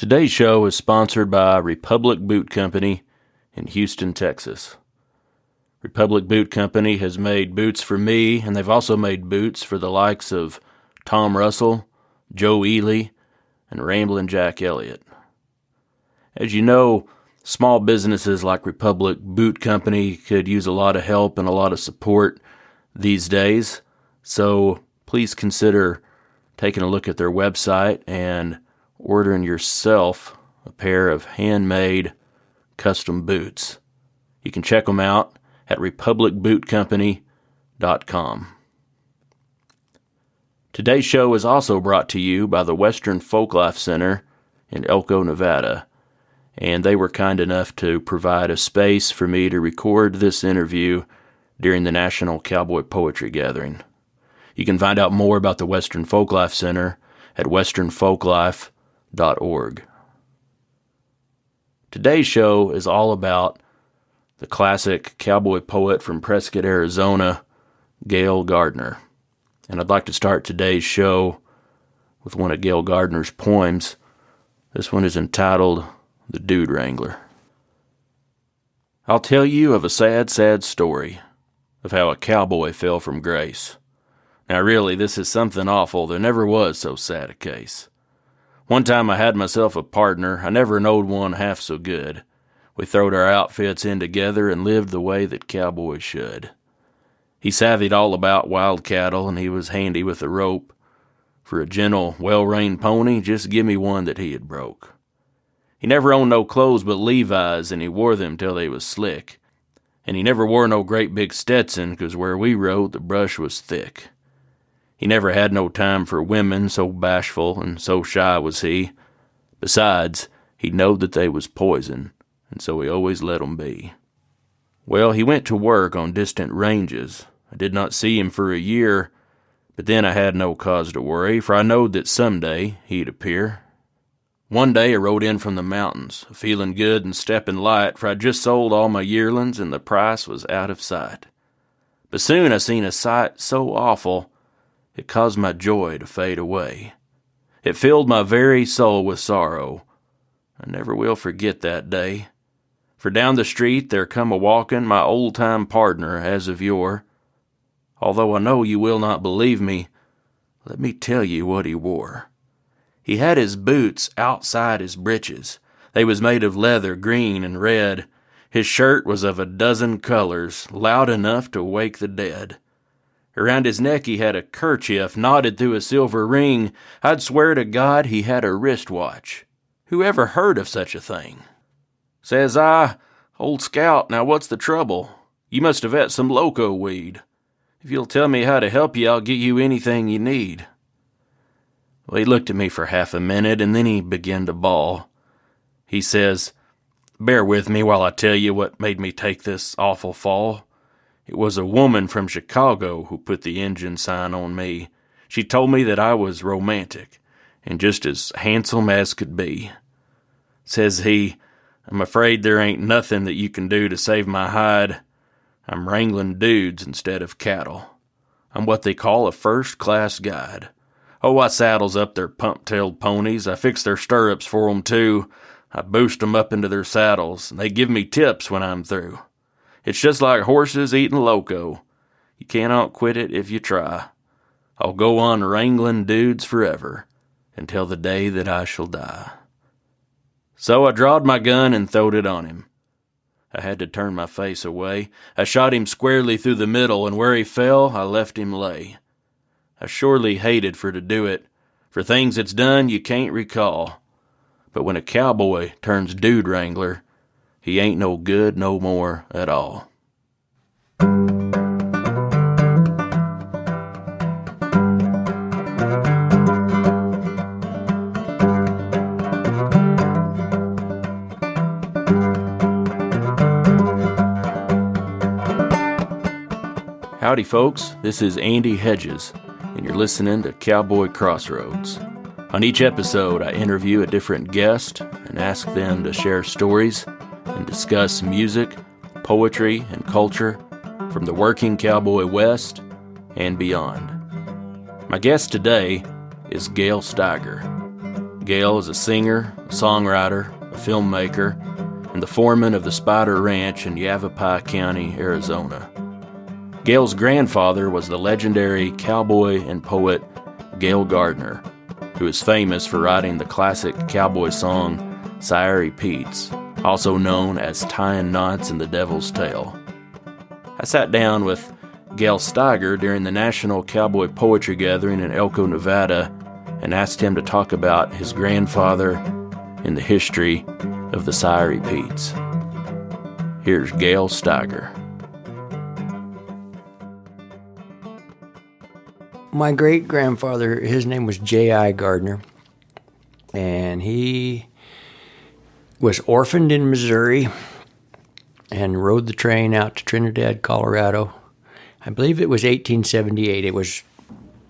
Today's show is sponsored by Republic Boot Company in Houston, Texas. Republic Boot Company has made boots for me, and they've also made boots for the likes of Tom Russell, Joe Ely, and Ramblin' Jack Elliott. As you know, small businesses like Republic Boot Company could use a lot of help and a lot of support these days, so please consider taking a look at their website and ordering yourself a pair of handmade custom boots. You can check them out at republicbootcompany.com. Today's show is also brought to you by the Western Folklife Center in Elko, Nevada, and they were kind enough to provide a space for me to record this interview during the National Cowboy Poetry Gathering. You can find out more about the Western Folklife Center at westernfolklife.org. Today's show is all about the classic cowboy poet from Prescott, Arizona, Gail Gardner. And I'd like to start today's show with one of Gail Gardner's poems. This one is entitled The Dude Wrangler. I'll tell you of a sad, sad story of how a cowboy fell from grace. Now really, this is something awful. There never was so sad a case. One time I had myself a partner. I never knowed one half so good. We throwed our outfits in together and lived the way that cowboys should. He savvied all about wild cattle, and he was handy with a rope. For a gentle, well-reined pony, just give me one that he had broke. He never owned no clothes but Levi's, and he wore them till they was slick. And he never wore no great big Stetson, 'cause where we rode the brush was thick. He never had no time for women, so bashful and so shy was he. Besides, he knowed that they was poison, and so he always let 'em be. Well, he went to work on distant ranges. I did not see him for a year, but then I had no cause to worry, for I knowed that someday he'd appear. One day I rode in from the mountains, feeling good and stepping light, for I'd just sold all my yearlings and the price was out of sight. But soon I seen a sight so awful, it caused my joy to fade away. It filled my very soul with sorrow. I never will forget that day. For down the street there come a-walkin' my old-time partner as of yore. Although I know you will not believe me, let me tell you what he wore. He had his boots outside his britches. They was made of leather, green and red. His shirt was of a dozen colors, loud enough to wake the dead. Around his neck he had a kerchief knotted through a silver ring. I'd swear to God he had a wristwatch. Who ever heard of such a thing? Says I, "Old Scout, now what's the trouble? You must have et some loco weed. If you'll tell me how to help you, I'll get you anything you need." Well, he looked at me for half a minute, and then he began to bawl. He says, "Bear with me while I tell you what made me take this awful fall. It was a woman from Chicago who put the engine sign on me. She told me that I was romantic, and just as handsome as could be. Says he, I'm afraid there ain't nothing that you can do to save my hide. I'm wrangling dudes instead of cattle. I'm what they call a first-class guide. Oh, I saddles up their pump-tailed ponies. I fix their stirrups for 'em, too. I boost 'em up into their saddles, and they give me tips when I'm through. It's just like horses eating loco. You cannot quit it if you try. I'll go on wrangling dudes forever, until the day that I shall die." So I drawed my gun and throwed it on him. I had to turn my face away. I shot him squarely through the middle, and where he fell, I left him lay. I surely hated for to do it, for things it's done you can't recall. But when a cowboy turns dude wrangler, he ain't no good no more at all. Howdy folks, this is Andy Hedges, and you're listening to Cowboy Crossroads. On each episode, I interview a different guest and ask them to share stories and discuss music, poetry, and culture from the working cowboy West and beyond. My guest today is Gail Steiger. Gail is a singer, a songwriter, a filmmaker, and the foreman of the Spider Ranch in Yavapai County, Arizona. Gail's grandfather was the legendary cowboy and poet Gail Gardner, who is famous for writing the classic cowboy song Sierry Petes, also known as Tying Knots in the Devil's Tail. I sat down with Gail Steiger during the National Cowboy Poetry Gathering in Elko, Nevada, and asked him to talk about his grandfather and the history of the Sierry Petes. Here's Gail Steiger. My great-grandfather, his name was J.I. Gardner, and he was orphaned in Missouri and rode the train out to Trinidad, Colorado. I believe it was 1878. It was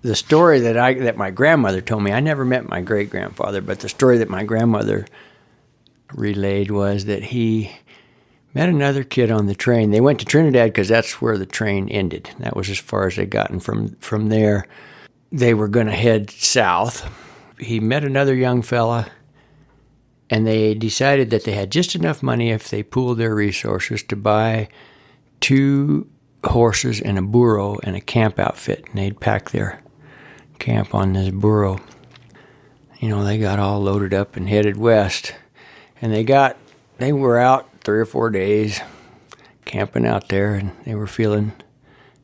the story that my grandmother told me. I never met my great-grandfather, but the story that my grandmother relayed was that he met another kid on the train. They went to Trinidad because that's where the train ended. That was as far as they'd gotten. From there, they were going to head south. He met another young fella, and they decided that they had just enough money if they pooled their resources to buy 2 horses and a burro and a camp outfit. And they'd pack their camp on this burro. They got all loaded up and headed west. And they were out 3 or 4 days camping out there, and they were feeling,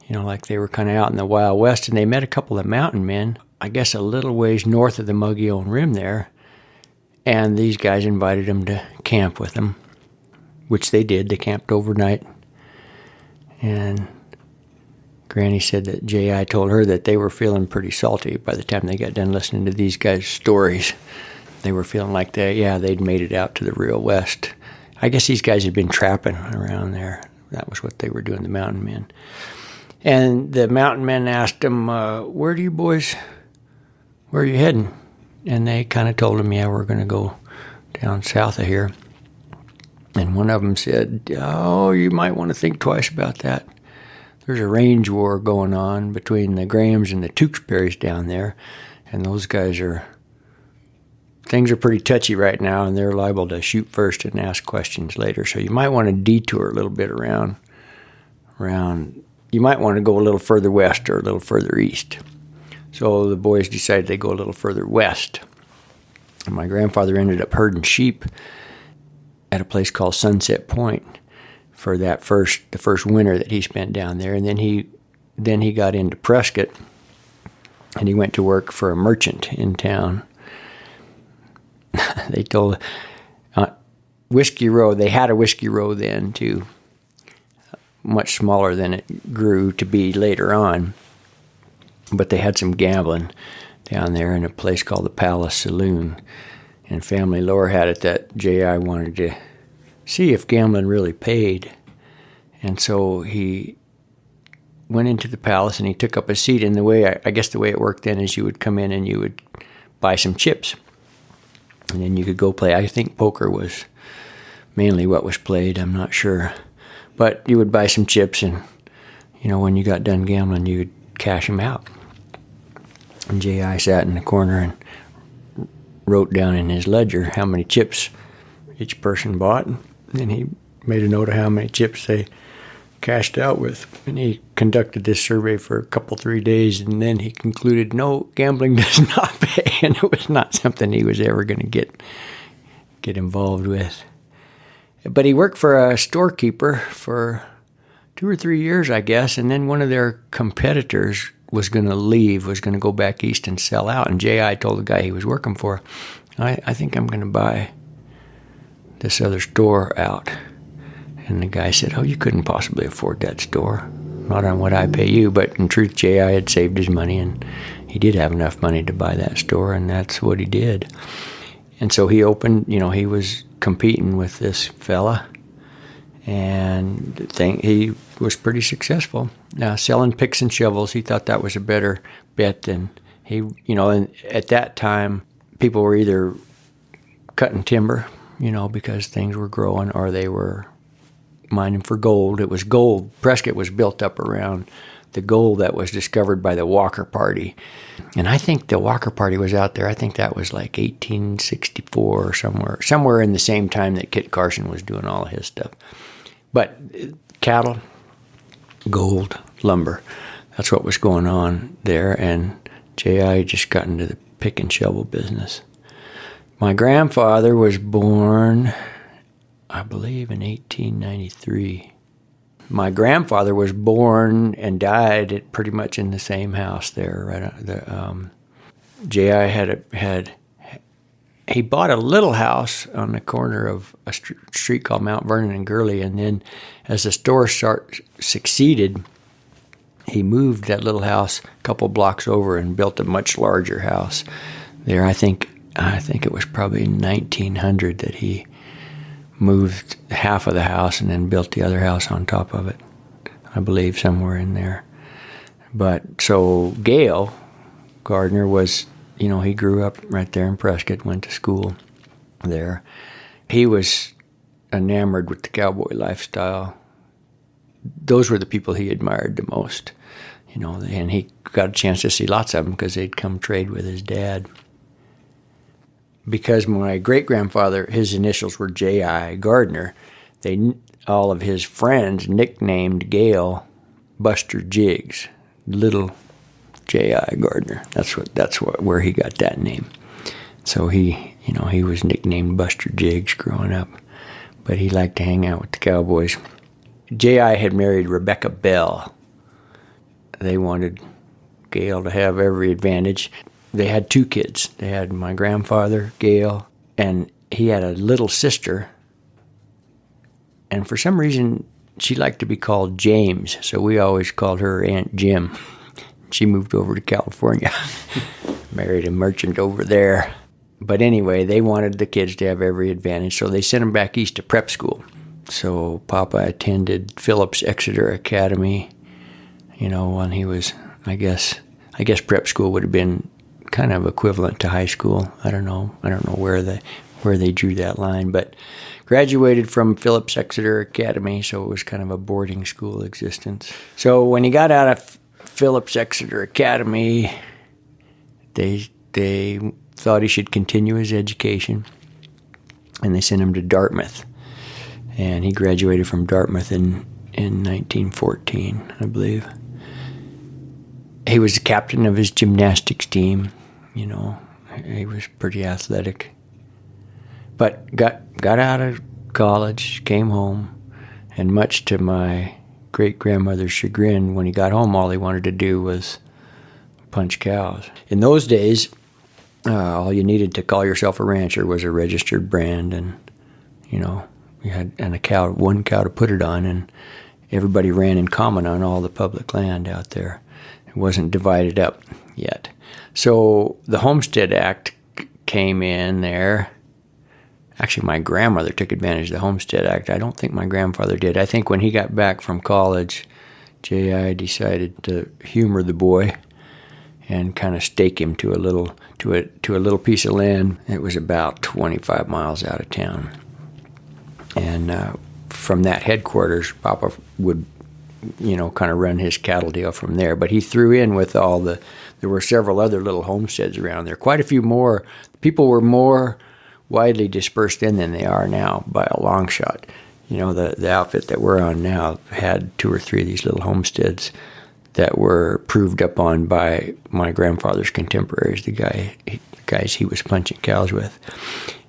like they were kind of out in the Wild West, and they met a couple of mountain men, I guess a little ways north of the Mogollon Rim there, and these guys invited them to camp with them, which they did. They camped overnight, and Granny said that J.I. told her that they were feeling pretty salty by the time they got done listening to these guys' stories. They were feeling like they'd made it out to the real West. I guess these guys had been trapping around there. That was what they were doing, the mountain men. And the mountain men asked them, where are you heading? And they kind of told them, we're going to go down south of here. And one of them said, you might want to think twice about that. There's a range war going on between the Grahams and the Tewksbury's down there. And those guys things are pretty touchy right now, and they're liable to shoot first and ask questions later. So you might want to detour a little bit around. You might want to go a little further west or a little further east. So the boys decided they'd go a little further west. And my grandfather ended up herding sheep at a place called Sunset Point for the first winter that he spent down there. And then he got into Prescott, and he went to work for a merchant in town. They told Whiskey Row, they had a Whiskey Row then too, much smaller than it grew to be later on. But they had some gambling down there in a place called the Palace Saloon. And family lore had it that J.I. wanted to see if gambling really paid. And so he went into the palace and he took up a seat. And I guess the way it worked then is you would come in and you would buy some chips. And then you could go play. I think poker was mainly what was played. I'm not sure. But you would buy some chips, and, when you got done gambling, you would cash them out. And J.I. sat in the corner and wrote down in his ledger how many chips each person bought. And he made a note of how many chips they cashed out with. And he conducted this survey for a couple, 3 days, and then he concluded, no, gambling does not pay, and it was not something he was ever going to get involved with. But he worked for a storekeeper for 2 or 3 years, I guess, and then one of their competitors was going to leave, was going to go back east and sell out, and J.I. told the guy he was working for, I think I'm going to buy this other store out. And the guy said, you couldn't possibly afford that store. Not on what I pay you. But in truth, J.I. had saved his money, and he did have enough money to buy that store, and that's what he did. And so he opened, he was competing with this fella, and he was pretty successful. Now, selling picks and shovels, he thought that was a better bet than and at that time, people were either cutting timber, because things were growing, or they were mining for gold. It was gold. Prescott was built up around the gold that was discovered by the Walker Party. And I think the Walker Party was out there. I think that was like 1864 or somewhere in the same time that Kit Carson was doing all of his stuff. But cattle, gold, lumber, that's what was going on there. And J.I. just got into the pick and shovel business. My grandfather was born, I believe, in 1893. My grandfather was born and died pretty much in the same house there. J.I. he bought a little house on the corner of a street called Mount Vernon and Gurley, and then as the store succeeded, he moved that little house a couple blocks over and built a much larger house there. I think it was probably in 1900 that he moved half of the house and then built the other house on top of it, I believe, somewhere in there. But so Gail Gardner was, he grew up right there in Prescott, went to school there. He was enamored with the cowboy lifestyle. Those were the people he admired the most, and he got a chance to see lots of them because they'd come trade with his dad. Because my great-grandfather, his initials were J.I. Gardner, all of his friends nicknamed Gail Buster Jiggs, little J.I. Gardner. Where he got that name. So he was nicknamed Buster Jiggs growing up, but he liked to hang out with the cowboys. J.I. had married Rebecca Bell. They wanted Gail to have every advantage. They had 2 kids. They had my grandfather, Gail, and he had a little sister. And for some reason, she liked to be called James, so we always called her Aunt Jim. She moved over to California, married a merchant over there. But anyway, they wanted the kids to have every advantage, so they sent them back east to prep school. So Papa attended Phillips Exeter Academy, when he was, I guess prep school would have been kind of equivalent to high school. I don't know where they drew that line, but graduated from Phillips Exeter Academy, so it was kind of a boarding school existence. So when he got out of Phillips Exeter Academy, they thought he should continue his education, and they sent him to Dartmouth. And he graduated from Dartmouth in 1914, I believe. He was the captain of his gymnastics team. He was pretty athletic. But got out of college, came home, and much to my great-grandmother's chagrin, when he got home, all he wanted to do was punch cows. In those days, all you needed to call yourself a rancher was a registered brand, and, you had one cow to put it on, and everybody ran in common on all the public land out there. It wasn't divided up yet. So the Homestead Act came in there. Actually, my grandmother took advantage of the Homestead Act. I don't think my grandfather did. I think when he got back from college, J.I. decided to humor the boy and kind of stake him to a little piece of land. It was about 25 miles out of town. And from that headquarters, Papa would, kind of run his cattle deal from there. But he threw in with there were several other little homesteads around there. Quite a few more. People were more widely dispersed in than they are now by a long shot. The outfit that we're on now had 2 or 3 of these little homesteads that were proved up on by my grandfather's contemporaries, the guys he was punching cows with.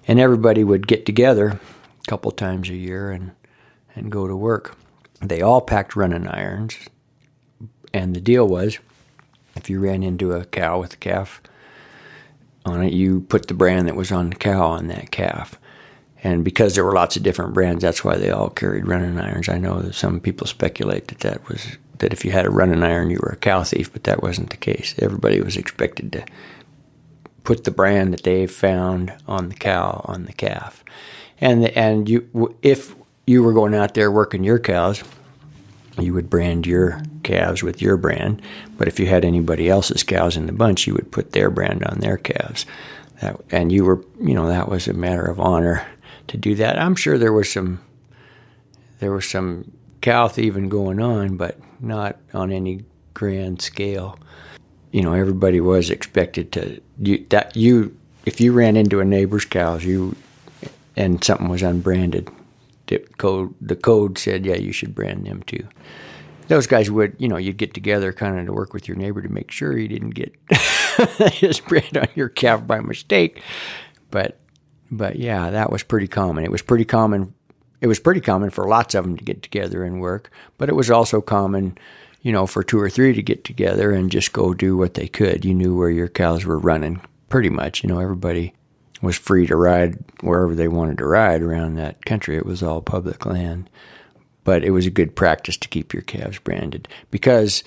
And everybody would get together a couple times a year and go to work. They all packed running irons, and the deal was, if you ran into a cow with a calf on it, you put the brand that was on the cow on that calf. And because there were lots of different brands, that's why they all carried running irons. I know that some people speculate that if you had a running iron, you were a cow thief, but that wasn't the case. Everybody was expected to put the brand that they found on the cow on the calf. And if you were going out there working your cows, you would brand your calves with your brand. But if you had anybody else's cows in the bunch, you would put their brand on their calves. That was a matter of honor to do that. I'm sure there was some cow thieving going on, but not on any grand scale. Everybody was expected to if you ran into a neighbor's cows, and something was unbranded, the code said, yeah, you should brand them too. Those guys would, you'd get together kind of to work with your neighbor to make sure he didn't get his brand on your calf by mistake. But yeah, that was pretty common. It was pretty common for lots of them to get together and work, but it was also common, for 2 or 3 to get together and just go do what they could. You knew where your cows were running pretty much. Everybody was free to ride wherever they wanted to ride around that country. It was all public land. But it was a good practice to keep your calves branded because,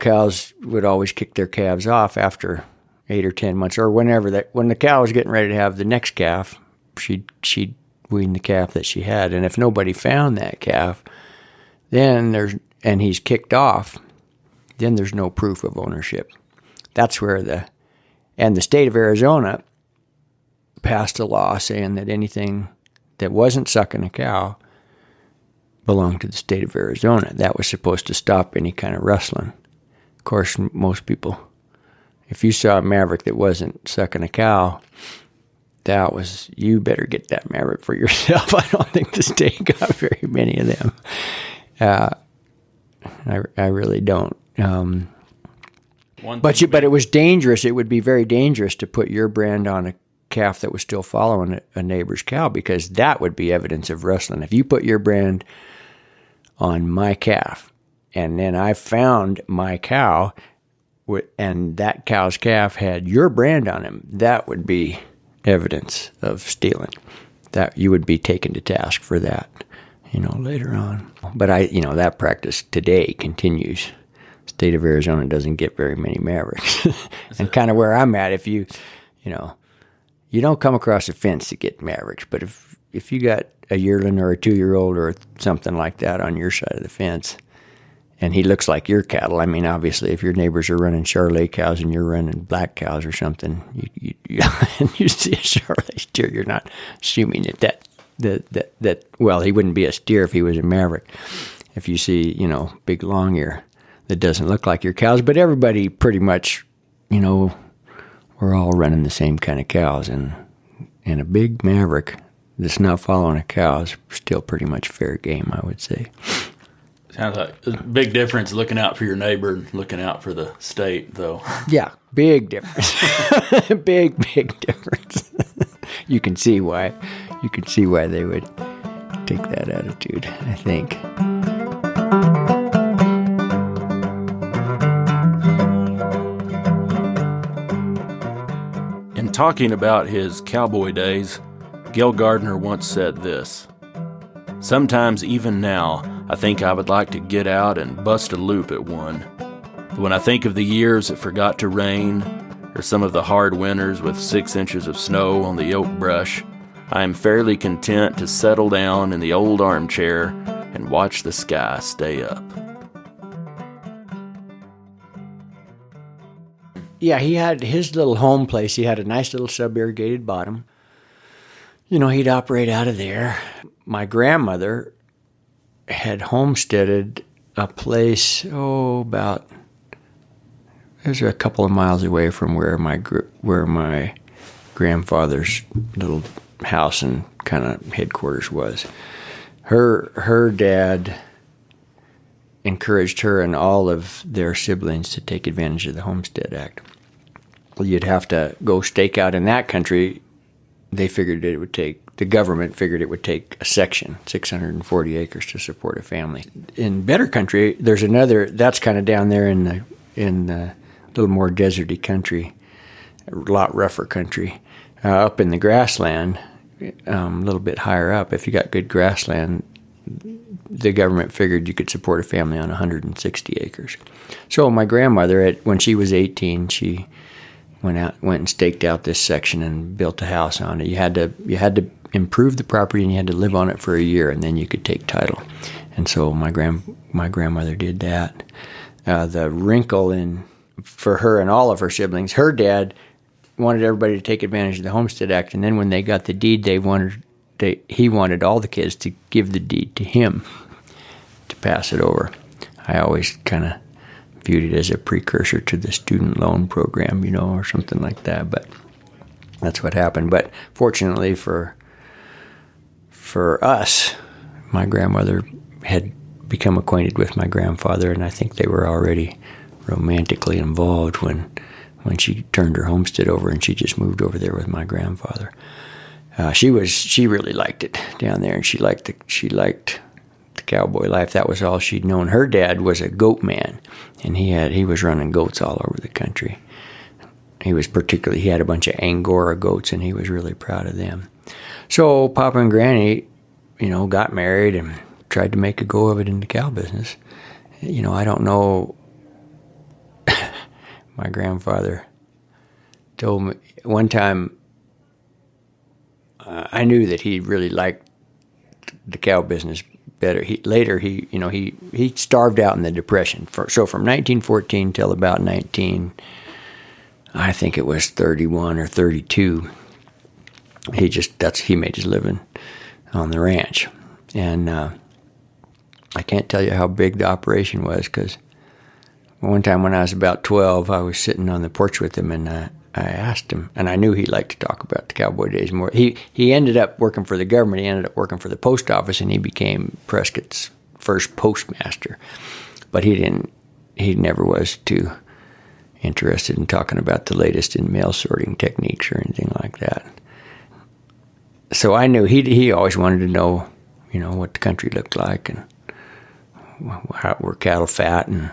cows would always kick their calves off after 8 or 10 months or when the cow was getting ready to have the next calf, she'd wean the calf that she had. And if nobody found that calf, and he's kicked off, then there's no proof of ownership. That's where the state of Arizona passed a law saying that anything that wasn't sucking a cow belonged to the state of Arizona. That was supposed to stop any kind of rustling. Of course, most people, if you saw a maverick that wasn't sucking a cow, you better get that maverick for yourself. I don't think the state got very many of them. I really don't. But it was dangerous. It would be very dangerous to put your brand on a calf that was still following a neighbor's cow because that would be evidence of rustling. If you put your brand on my calf and then I found my cow and that cow's calf had your brand on him, that would be evidence of stealing. That you would be taken to task for that, later on. But that practice today continues. State of Arizona doesn't get very many mavericks. And kind of where I'm at, if you don't come across a fence to get mavericks, but if you got a yearling or a 2-year-old or something like that on your side of the fence, and he looks like your cattle, I mean, obviously, if your neighbors are running Charolais cows and you're running black cows or something, you see a Charolais steer, you're not assuming that well, he wouldn't be a steer if he was a maverick. If you see, big long ear that doesn't look like your cows, but everybody pretty much, we're all running the same kind of cows, and a big maverick that's not following a cow is still pretty much fair game, I would say. Sounds like a big difference looking out for your neighbor and looking out for the state, though. Yeah, big difference. big difference. You can see why they would take that attitude, I think. In talking about his cowboy days, Gail Gardner once said this: "Sometimes even now, I think I would like to get out and bust a loop at one. But when I think of the years it forgot to rain, or some of the hard winters with 6 inches of snow on the oak brush, I am fairly content to settle down in the old armchair and watch the sky stay up." Yeah, he had his little home place. He had a nice little sub-irrigated bottom. He'd operate out of there. My grandmother had homesteaded a place, it was a couple of miles away from where my grandfather's little house and kind of headquarters was. Her dad encouraged her and all of their siblings to take advantage of the Homestead Act. You'd have to go stake out in that country. The government figured it would take a section, 640 acres, to support a family. In better country, there's another, that's kind of down there in the little more deserty country, a lot rougher country. Up in the grassland, a little bit higher up, if you got good grassland, the government figured you could support a family on 160 acres. So my grandmother, when she was 18, she went and staked out this section and built a house on it. You had to improve the property and you had to live on it for a year, and then you could take title. And so my grandmother did that. The wrinkle for her and all of her siblings, her dad wanted everybody to take advantage of the Homestead Act, and then when they got the deed, he wanted all the kids to give the deed to him to pass it over. I always kind of viewed it as a precursor to the student loan program, or something like that. But that's what happened. But fortunately for us, my grandmother had become acquainted with my grandfather, and I think they were already romantically involved when she turned her homestead over and she just moved over there with my grandfather. She really liked it down there, and she liked the cowboy life. That was all she'd known. Her dad was a goat man, and he was running goats all over the country. He had a bunch of Angora goats, and he was really proud of them. So Papa and Granny, got married and tried to make a go of it in the cow business. I don't know. My grandfather told me one time, I knew that he really liked the cow business better. He starved out in the Depression. So from 1914 till about I think it was 31 or 32, he made his living on the ranch. And I can't tell you how big the operation was, because one time when I was about 12, I was sitting on the porch with him, and I asked him, and I knew he liked to talk about the cowboy days more. He ended up working for the government. He ended up working for the post office, and he became Prescott's first postmaster. But he never was too interested in talking about the latest in mail sorting techniques or anything like that. So I knew he always wanted to know, what the country looked like, and how were cattle fat, and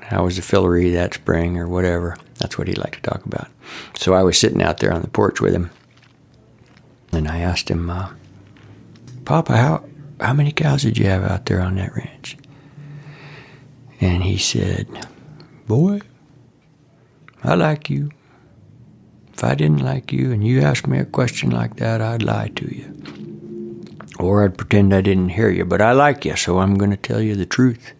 how was the fillery that spring, or whatever. That's what he liked to talk about. So I was sitting out there on the porch with him, and I asked him, Papa, how many cows did you have out there on that ranch? And he said, boy, I like you. If I didn't like you and you asked me a question like that, I'd lie to you. Or I'd pretend I didn't hear you, but I like you, so I'm going to tell you the truth.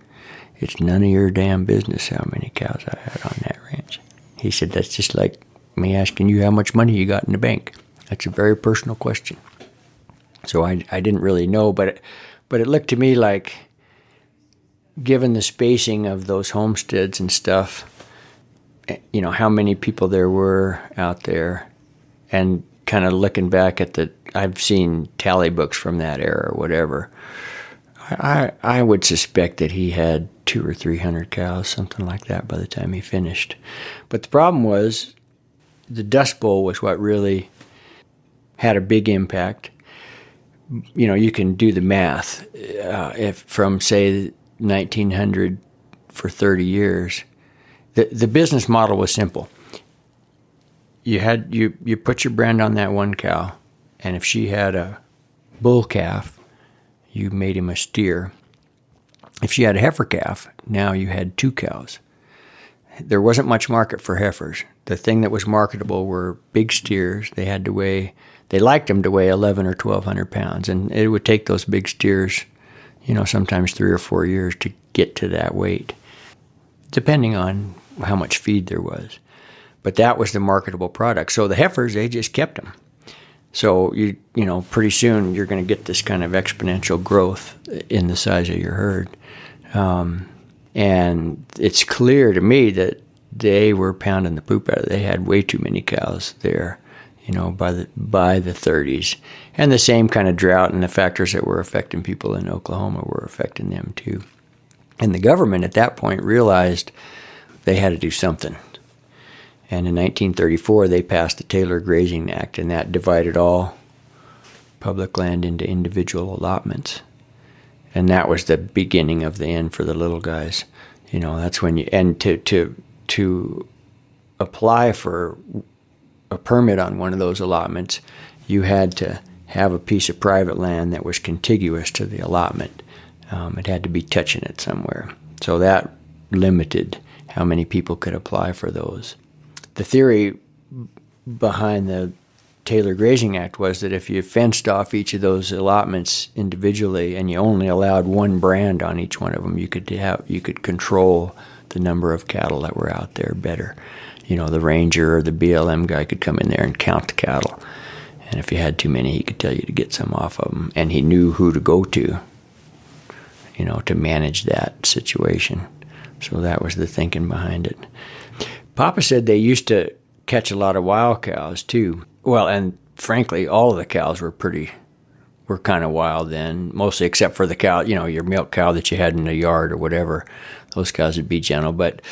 It's none of your damn business how many cows I had on that ranch. He said, that's just like me asking you how much money you got in the bank. That's a very personal question. So I didn't really know, but it looked to me like, given the spacing of those homesteads and stuff, how many people there were out there, and kind of looking back at I've seen tally books from that era or whatever. I would suspect that he had 200 or 300 cows, something like that, by the time he finished. But the problem was, the Dust Bowl was what really had a big impact. You can do the math. If from, say, 1900 for 30 years, the business model was simple. You put your brand on that one cow, and if she had a bull calf, you made him a steer. If she had a heifer calf, now you had 2 cows. There wasn't much market for heifers. The thing that was marketable were big steers. They liked them to weigh 11 or 1,200 pounds, and it would take those big steers, sometimes 3 or 4 years to get to that weight, depending on how much feed there was. But that was the marketable product. So the heifers, they just kept them. So pretty soon you're going to get this kind of exponential growth in the size of your herd. And it's clear to me that they were pounding the poop out of it. They had way too many cows there, by the 30s. And the same kind of drought and the factors that were affecting people in Oklahoma were affecting them too. And the government at that point realized they had to do something. And in 1934, they passed the Taylor Grazing Act, and that divided all public land into individual allotments. And that was the beginning of the end for the little guys. That's when to apply for a permit on one of those allotments, you had to have a piece of private land that was contiguous to the allotment. It had to be touching it somewhere. So that limited how many people could apply for those. The theory behind the Taylor Grazing Act was that if you fenced off each of those allotments individually and you only allowed one brand on each one of them, you could control the number of cattle that were out there better. The ranger or the BLM guy could come in there and count the cattle, and if you had too many, he could tell you to get some off of them, and he knew who to go to, to manage that situation. So that was the thinking behind it. Papa said they used to catch a lot of wild cows too. Well, and frankly, all of the cows were kind of wild then, mostly except for the cow, your milk cow that you had in the yard or whatever. Those cows would be gentle, but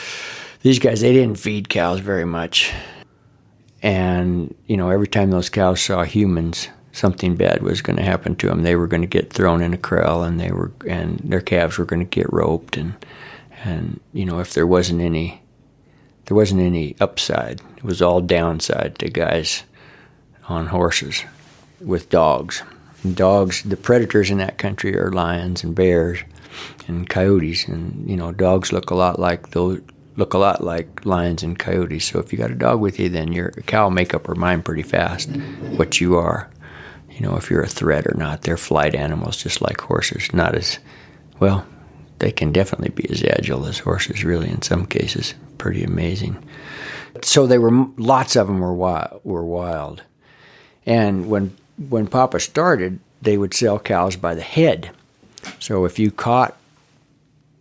these guys, they didn't feed cows very much. And, every time those cows saw humans, something bad was going to happen to them. They were going to get thrown in a corral, and their calves were going to get roped. And if there wasn't any upside. It was all downside to guys on horses with dogs. And dogs, the predators in that country are lions and bears and coyotes. And, dogs look a lot like lions and coyotes. So if you got a dog with you, then a cow will make up her mind pretty fast what you are. If you're a threat or not. They're flight animals just like horses. Not as, well, they can definitely be as agile as horses, really, in some cases. Pretty amazing. So lots of them were wild. And when Papa started, they would sell cows by the head. So if you caught,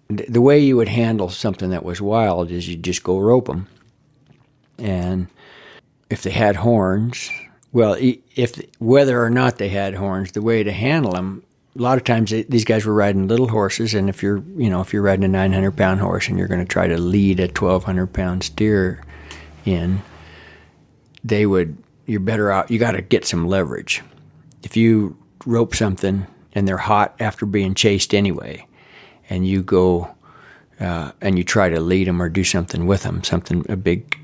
the way you would handle something that was wild is you just go rope them. And if they had horns, whether or not they had horns, the way to handle them, a lot of times these guys were riding little horses, and if you're riding a 900-pound horse and you're going to try to lead a 1,200-pound steer in, you're better out. You got to get some leverage. If you rope something and they're hot after being chased anyway, and you go and you try to lead them or do something with them, a big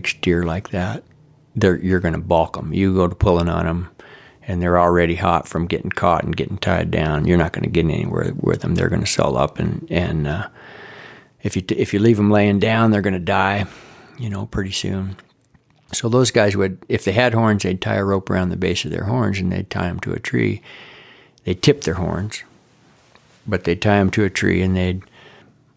steer like that, you're going to balk them. You go to pulling on them, and they're already hot from getting caught and getting tied down. You're not going to get anywhere with them. They're going to swell up, and if you leave them laying down, they're going to die, pretty soon. So those guys if they had horns, they'd tie a rope around the base of their horns and they'd tie them to a tree. They'd tip their horns, but they'd tie them to a tree and they'd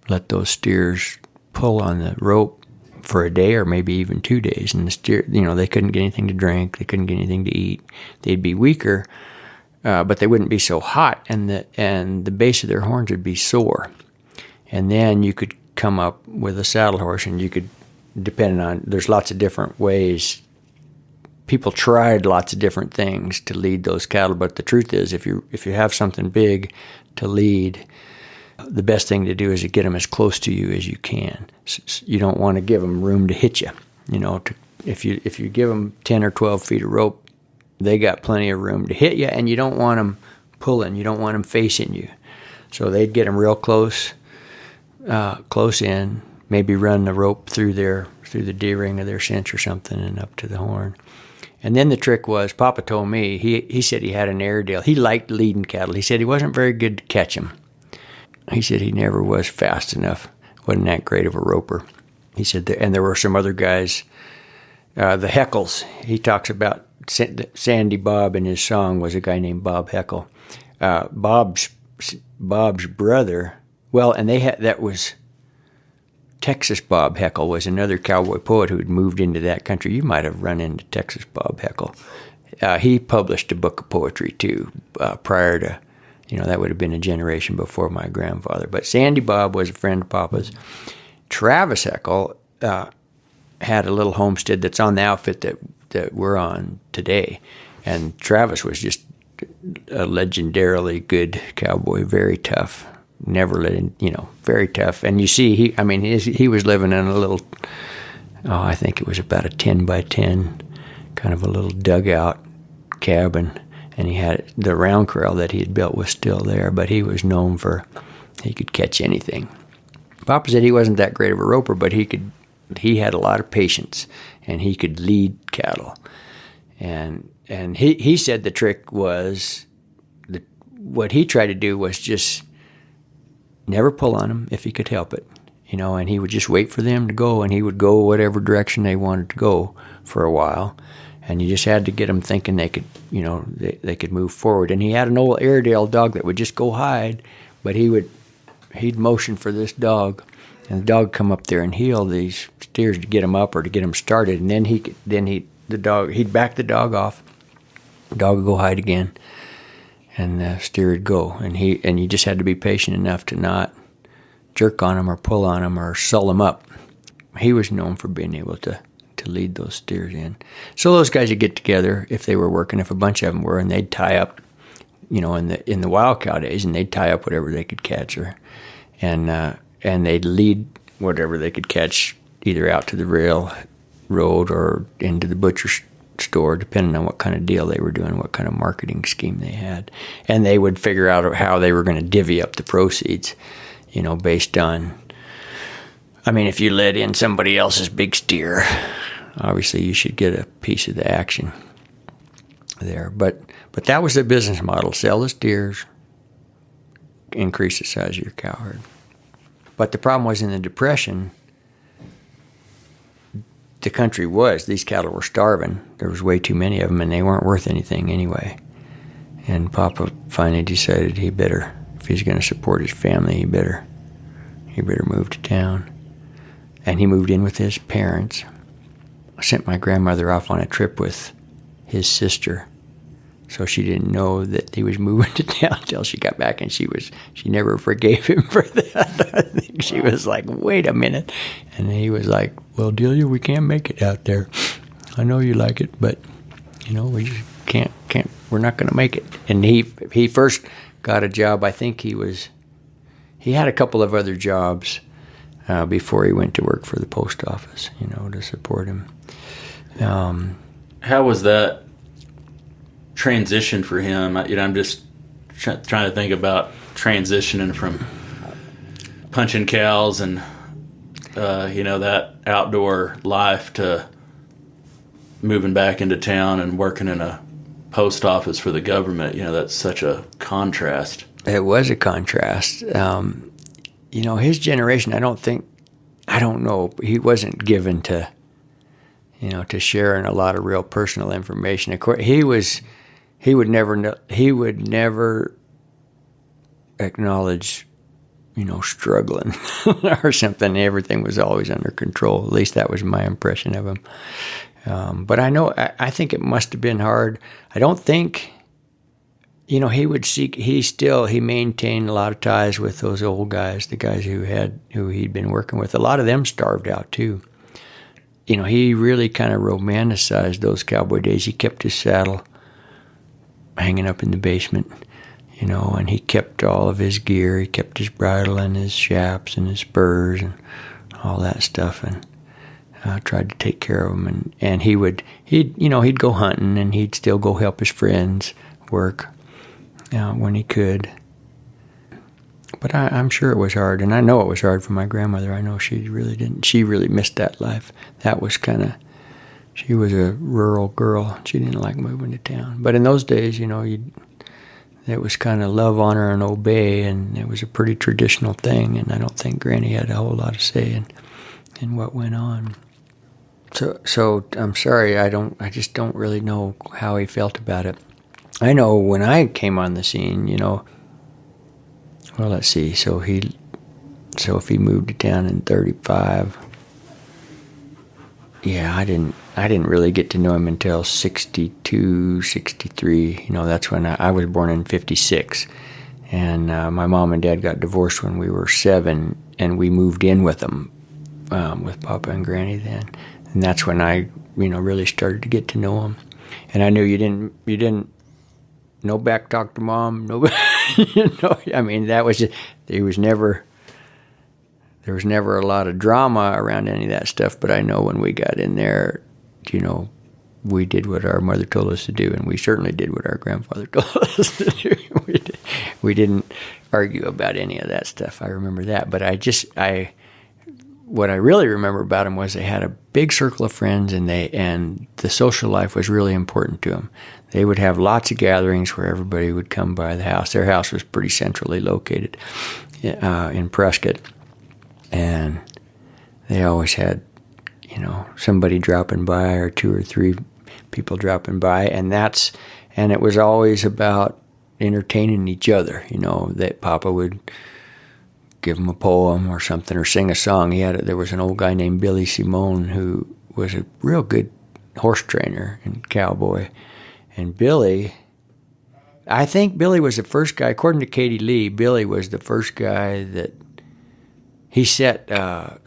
let those steers pull on the rope for a day or maybe even 2 days. And the steer, they couldn't get anything to drink. They couldn't get anything to eat. They'd be weaker, but they wouldn't be so hot, and the base of their horns would be sore. And then you could come up with a saddle horse, and you could, there's lots of different ways. People tried lots of different things to lead those cattle, but the truth is, if you have something big to lead, the best thing to do is to get them as close to you as you can. You don't want to give them room to hit you. If you give them 10 or 12 feet of rope, they got plenty of room to hit you, and you don't want them pulling. You don't want them facing you. So they'd get them real close in, maybe run the rope through the D-ring of their cinch or something and up to the horn. And then the trick was, Papa told me, he said he had an Airedale. He liked leading cattle. He said he wasn't very good to catch them. He said he never was fast enough, wasn't that great of a roper. He said, and there were some other guys, the Heckles. He talks about Sandy Bob in his song was a guy named Bob Heckle. Bob's brother, and that was Texas Bob Heckle was another cowboy poet who had moved into that country. You might have run into Texas Bob Heckle. He published a book of poetry too, prior to, that would have been a generation before my grandfather. But Sandy Bob was a friend of Papa's. Travis Heckle had a little homestead that's on the outfit that we're on today. And Travis was just a legendarily good cowboy, very tough. Never let him, very tough. And you see, he was living in a little, I think it was about a 10 by 10, kind of a little dugout cabin. And he had the round corral that he had built was still there, but he was known for, he could catch anything. Papa said he wasn't that great of a roper, but he had a lot of patience, and he could lead cattle. And he said the trick was, what he tried to do was just never pull on them if he could help it, and he would just wait for them to go, and he would go whatever direction they wanted to go for a while. And you just had to get them thinking they could, they could move forward. And he had an old Airedale dog that would just go hide, but he'd motion for this dog, and the dog would come up there and heel these steers to get them up or to get them started. And then he'd back the dog off. The dog would go hide again, and the steer would go. And you just had to be patient enough to not jerk on them or pull on them or sull them up. He was known for being able to lead those steers in. So those guys would get together if they were working, if a bunch of them were, and they'd tie up, in the wild cow days, and they'd tie up whatever they could catch, and they'd lead whatever they could catch either out to the railroad or into the butcher store, depending on what kind of deal they were doing, what kind of marketing scheme they had. And they would figure out how they were going to divvy up the proceeds, based on, if you let in somebody else's big steer, obviously you should get a piece of the action there. But that was the business model: sell the steers, increase the size of your cow herd. But the problem was, in the Depression, these cattle were starving. There was way too many of them, and they weren't worth anything anyway. And Papa finally decided if he's going to support his family, he better move to town. And he moved in with his parents. I sent my grandmother off on a trip with his sister, so she didn't know that he was moving to town until she got back, and she never forgave him for that. I think she was like, "Wait a minute," and he was like, "Well, Delia, we can't make it out there. I know you like it, but we just can't. We're not going to make it." And he first got a job. I think he had a couple of other jobs before he went to work for the post office, to support him. How was that transition for him? I'm just trying to think about transitioning from punching cows and that outdoor life to moving back into town and working in a post office for the government. That's such a contrast. It was a contrast. His generation, I don't know, he wasn't given to sharing a lot of real personal information. Of course, he would never acknowledge, struggling or something. Everything was always under control. At least that was my impression of him. But I think it must have been hard. I don't think, he maintained a lot of ties with those old guys, the guys who he'd been working with. A lot of them starved out too. He really kind of romanticized those cowboy days. He kept his saddle hanging up in the basement, and he kept all of his gear. He kept his bridle and his chaps and his spurs and all that stuff, and tried to take care of them. And he'd go hunting, and he'd still go help his friends work when he could. But I'm sure it was hard, and I know it was hard for my grandmother. I know she really didn't. She really missed that life. That was she was a rural girl. She didn't like moving to town. But in those days, it was kind of love, honor, and obey, and it was a pretty traditional thing, and I don't think Granny had a whole lot to say in what went on. So I'm sorry, I just don't really know how he felt about it. I know when I came on the scene, well, let's see. So if he moved to town in 35, I didn't really get to know him until 62, 63. That's when I was born in 56, and my mom and dad got divorced when we were 7, and we moved in with them, with Papa and Granny then, and that's when I really started to get to know him. And I knew you didn't. No back talk to Mom. No, that was just, there was never a lot of drama around any of that stuff. But I know when we got in there, we did what our mother told us to do, and we certainly did what our grandfather told us to do. We didn't argue about any of that stuff. I remember that. But what I really remember about them was they had a big circle of friends, and the social life was really important to them. They would have lots of gatherings where everybody would come by the house. Their house was pretty centrally located in Prescott, and they always had, somebody dropping by or 2 or 3 people dropping by, and it was always about entertaining each other. That Papa would give them a poem or something, or sing a song. There was an old guy named Billy Simone who was a real good horse trainer and cowboy. And I think Billy was the first guy, according to Katie Lee, Billy was the first guy that He set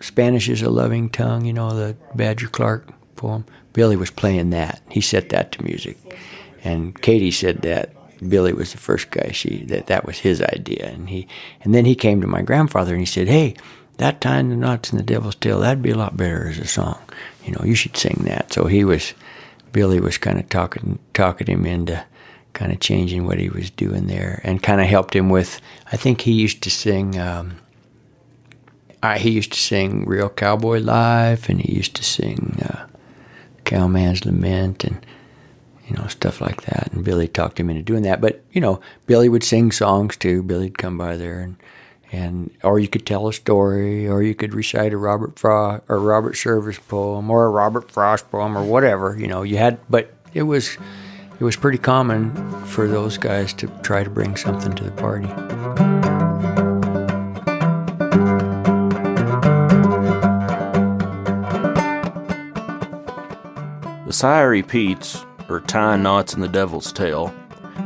Spanish is a Loving Tongue, the Badger Clark poem. Billy was playing that. He set that to music. And Katie said that Billy was the first guy that was his idea. And then he came to my grandfather and he said, "Hey, that Tying the Knots in the Devil's Tail, that'd be a lot better as a song. You should sing that." So Billy was kind of talking him into kind of changing what he was doing there, and kind of helped him with, I think he used to sing Real Cowboy Life, and he used to sing Cowman's Lament, and stuff like that. And Billy talked him into doing that. But Billy would sing songs too. Billy'd come by there, and or you could tell a story, or you could recite a Robert Service poem, or a Robert Frost poem, or whatever. But it was pretty common for those guys to try to bring something to the party. The Sierry Petes, or Tying Knots in the Devil's Tail,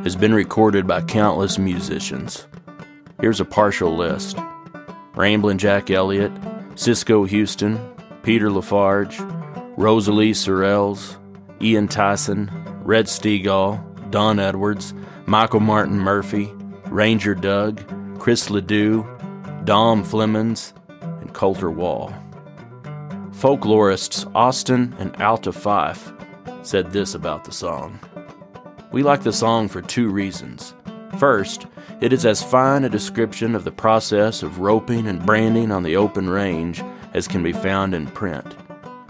has been recorded by countless musicians. Here's a partial list: Ramblin' Jack Elliott, Cisco Houston, Peter Lafarge, Rosalie Sorrells, Ian Tyson, Red Steagall, Don Edwards, Michael Martin Murphy, Ranger Doug, Chris Ledoux, Dom Flemons, and Coulter Wall. Folklorists Austin and Alta Fife said this about the song: "We like the song for two reasons. First, it is as fine a description of the process of roping and branding on the open range as can be found in print.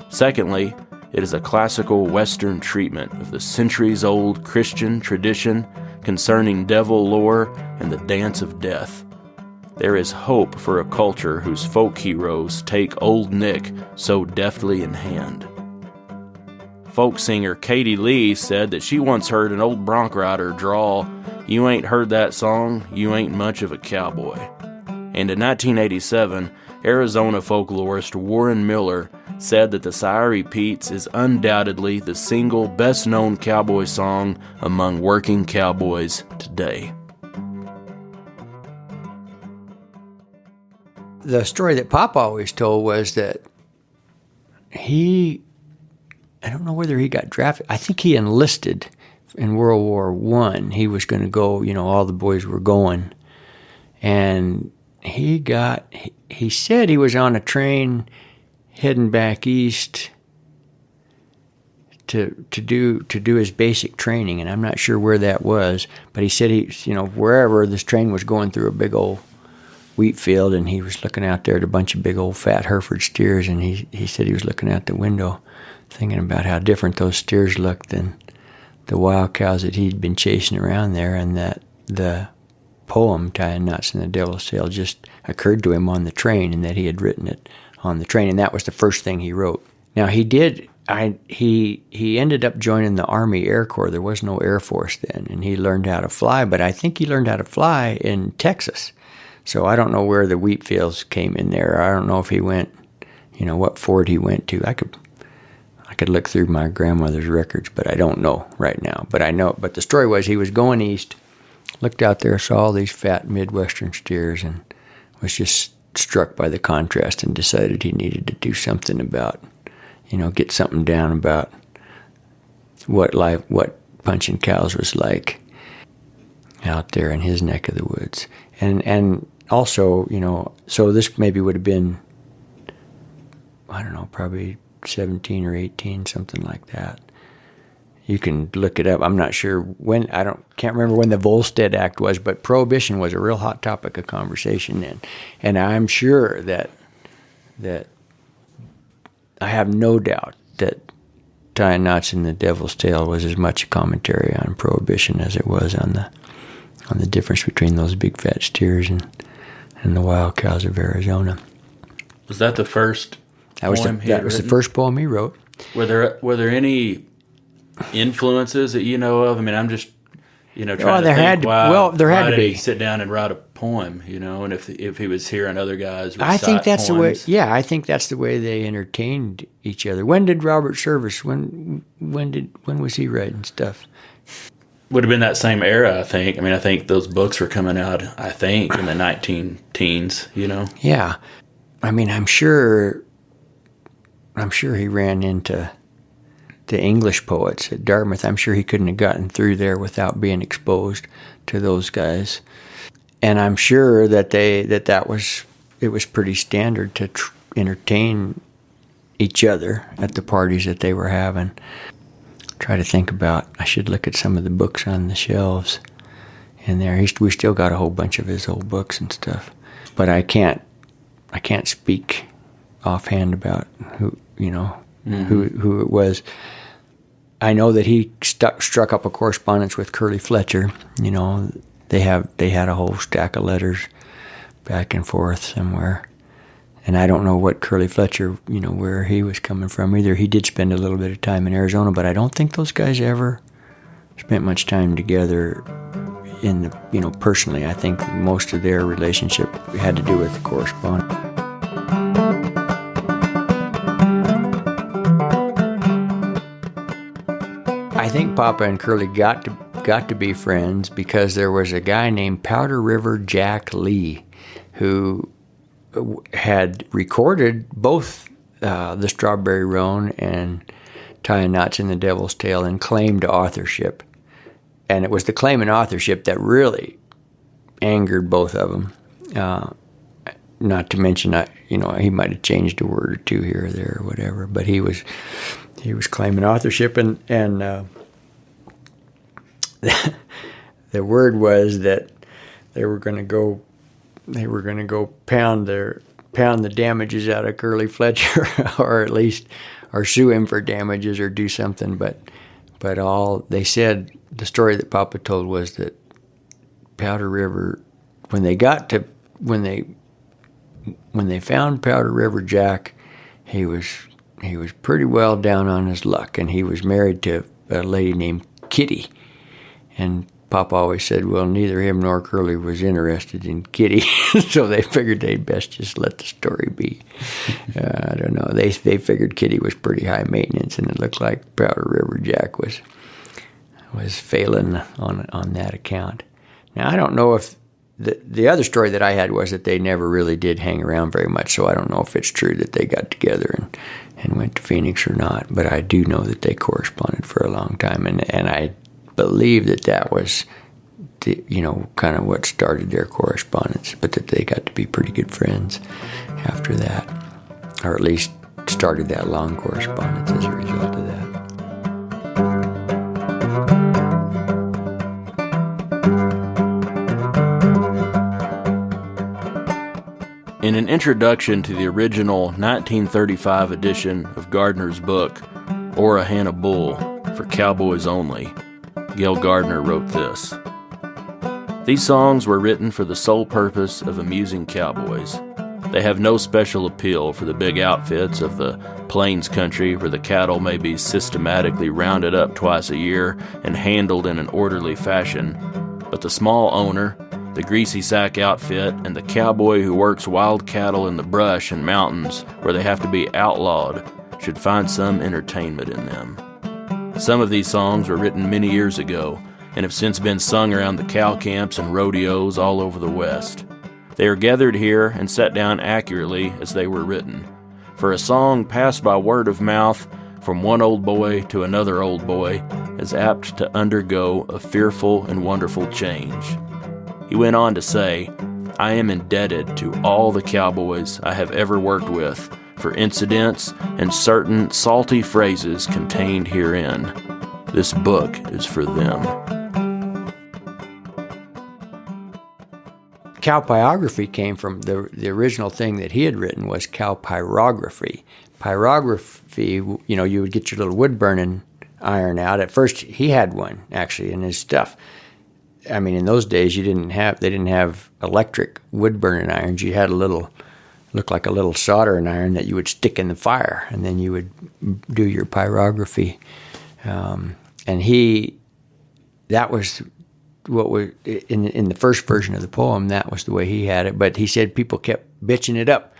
Secondly, it is a classical Western treatment of the centuries-old Christian tradition concerning devil lore and the dance of death. There is hope for a culture whose folk heroes take Old Nick so deftly in hand." Folk singer Katie Lee said that she once heard an old bronc rider drawl, "You ain't heard that song, you ain't much of a cowboy." And in 1987, Arizona folklorist Warren Miller said that the Sierry Petes is undoubtedly the single best-known cowboy song among working cowboys today. The story that Pop always told was that I don't know whether he got drafted. I think he enlisted in World War I. He was going to go, all the boys were going. And he said he was on a train heading back east to do his basic training. And I'm not sure where that was, but he said wherever this train was going through a big old wheat field, and he was looking out there at a bunch of big old fat Hereford steers, and he said he was looking out the window thinking about how different those steers looked than the wild cows that he'd been chasing around there, and that the poem Tying Knots in the Devil's Tail just occurred to him on the train, and that he had written it on the train, and that was the first thing he wrote. Now he ended up joining the Army Air Corps. There was no Air Force then, and he learned how to fly, but I think he learned how to fly in Texas. So I don't know where the wheat fields came in there. I don't know if he went, what fort he went to. I could look through my grandmother's records, but I don't know right now. But the story was he was going east, looked out there, saw all these fat Midwestern steers, and was just struck by the contrast and decided he needed to do something about, get something down about what punching cows was like out there in his neck of the woods. And also, so this maybe would have been, I don't know, probably 17 or 18, something like that. You can look it up. I'm not sure when. Can't remember when the Volstead Act was, but prohibition was a real hot topic of conversation then. And I'm sure that I have no doubt that Tying Knots in the Devil's Tail was as much a commentary on prohibition as it was on the difference between those big fat steers and the wild cows of Arizona. Was that the first poem he had That was the written? first poem he wrote. Were there any influences that you know of? I mean, I'm just trying to think. There had to did be. he sit down and write a poem? And if he was hearing other guys recite I think that's poems. the way. Yeah, I think that's the way they entertained each other. When did Robert Service? When was he writing stuff? Would have been that same era, I think. I mean, I think those books were coming out, in the 19 teens, Yeah. I mean, I'm sure he ran into the English poets at Dartmouth. I'm sure he couldn't have gotten through there without being exposed to those guys. And I'm sure that it was pretty standard to entertain each other at the parties that they were having. Try to think about, I should look at some of the books on the shelves in there. We still got a whole bunch of his old books and stuff. But I can't speak offhand about who it was. I know that he struck up a correspondence with Curly Fletcher. You know, they had a whole stack of letters back and forth somewhere. And I don't know what Curly Fletcher, where he was coming from either. He did spend a little bit of time in Arizona, but I don't think those guys ever spent much time together personally. I think most of their relationship had to do with the correspondence. I think Papa and Curly got to be friends because there was a guy named Powder River Jack Lee who had recorded both the Strawberry Roan and Tying Knots in the Devil's Tail and claimed authorship. And it was the claim and authorship that really angered both of them. Not to mention, he might have changed a word or two here or there or whatever, but he was claiming authorship, and the word was that they were going to go pound the damages out of Curly Fletcher, or at least sue him for damages or do something. But all they said, the story that Papa told was that Powder River, when they found Powder River Jack, he was pretty well down on his luck, and he was married to a lady named Kitty. And Papa always said, well, neither him nor Curly was interested in Kitty, so they figured they'd best just let the story be. I don't know. They figured Kitty was pretty high maintenance, and it looked like Powder River Jack was failing on that account. Now, I don't know if the other story that I had was that they never really did hang around very much, so I don't know if it's true that they got together and went to Phoenix or not, but I do know that they corresponded for a long time, and I believe that was kind of what started their correspondence, but that they got to be pretty good friends after that, or at least started that long correspondence as a result of that. In an introduction to the original 1935 edition of Gardner's book, Ora Hannah Bull, for Cowboys Only, Gail Gardner wrote this: "These songs were written for the sole purpose of amusing cowboys. They have no special appeal for the big outfits of the plains country where the cattle may be systematically rounded up twice a year and handled in an orderly fashion, but the small owner, the greasy sack outfit, and the cowboy who works wild cattle in the brush and mountains where they have to be outlawed should find some entertainment in them. Some of these songs were written many years ago and have since been sung around the cow camps and rodeos all over the West. They are gathered here and set down accurately as they were written. For a song passed by word of mouth from one old boy to another old boy is apt to undergo a fearful and wonderful change." He went on to say, "I am indebted to all the cowboys I have ever worked with for incidents and certain salty phrases contained herein. This book is for them." Cowpyrography came from the original thing that he had written was cowpyrography. Pyrography, you would get your little wood burning iron out. At first, he had one actually in his stuff. I mean, in those days, they didn't have electric wood burning irons. You had looked like a little soldering iron that you would stick in the fire, and then you would do your pyrography. And that was what was in the first version of the poem. That was the way he had it. But he said people kept bitching it up,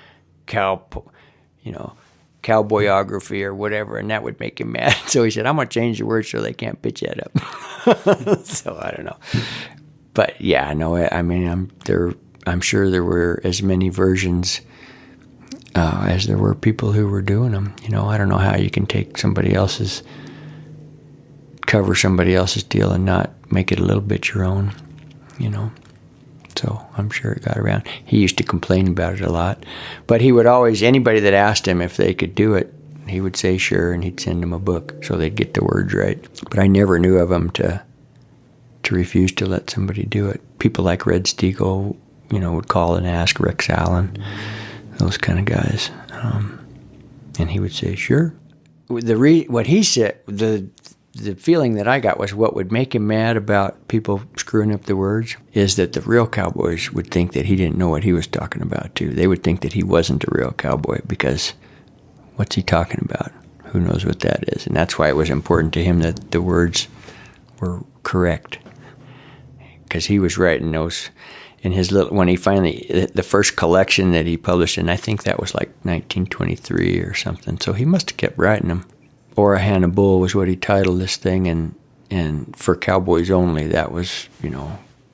cowboyography or whatever, and that would make him mad. So he said, "I'm gonna change the word so they can't bitch that up." So I don't know, but yeah, no, I mean, I'm sure there were as many versions as there were people who were doing them. I don't know how you can take cover somebody else's deal and not make it a little bit your own, So I'm sure it got around. He used to complain about it a lot. But he would always, anybody that asked him if they could do it, he would say sure, and he'd send them a book so they'd get the words right. But I never knew of him to refuse to let somebody do it. People like Red Steagall, would call and ask Rex Allen, those kind of guys. And he would say, sure. What he said, the feeling that I got was what would make him mad about people screwing up the words is that the real cowboys would think that he didn't know what he was talking about, too. They would think that he wasn't a real cowboy because what's he talking about? Who knows what that is? And that's why it was important to him that the words were correct. Because he was writing those in his when he finally, the first collection that he published, and I think that was like 1923 or something. So he must have kept writing them. Orahan and Bull was what he titled this thing, and for cowboys only, that was,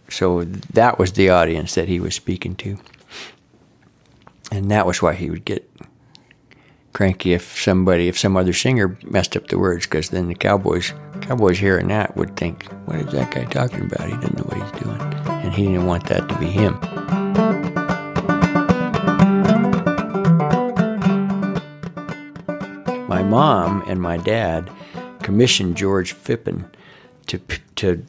so that was the audience that he was speaking to. And that was why he would get cranky if some other singer messed up the words, because then the cowboys hearing that would think, what is that guy talking about? He doesn't know what he's doing. And he didn't want that to be him. My mom and my dad commissioned George Phippen to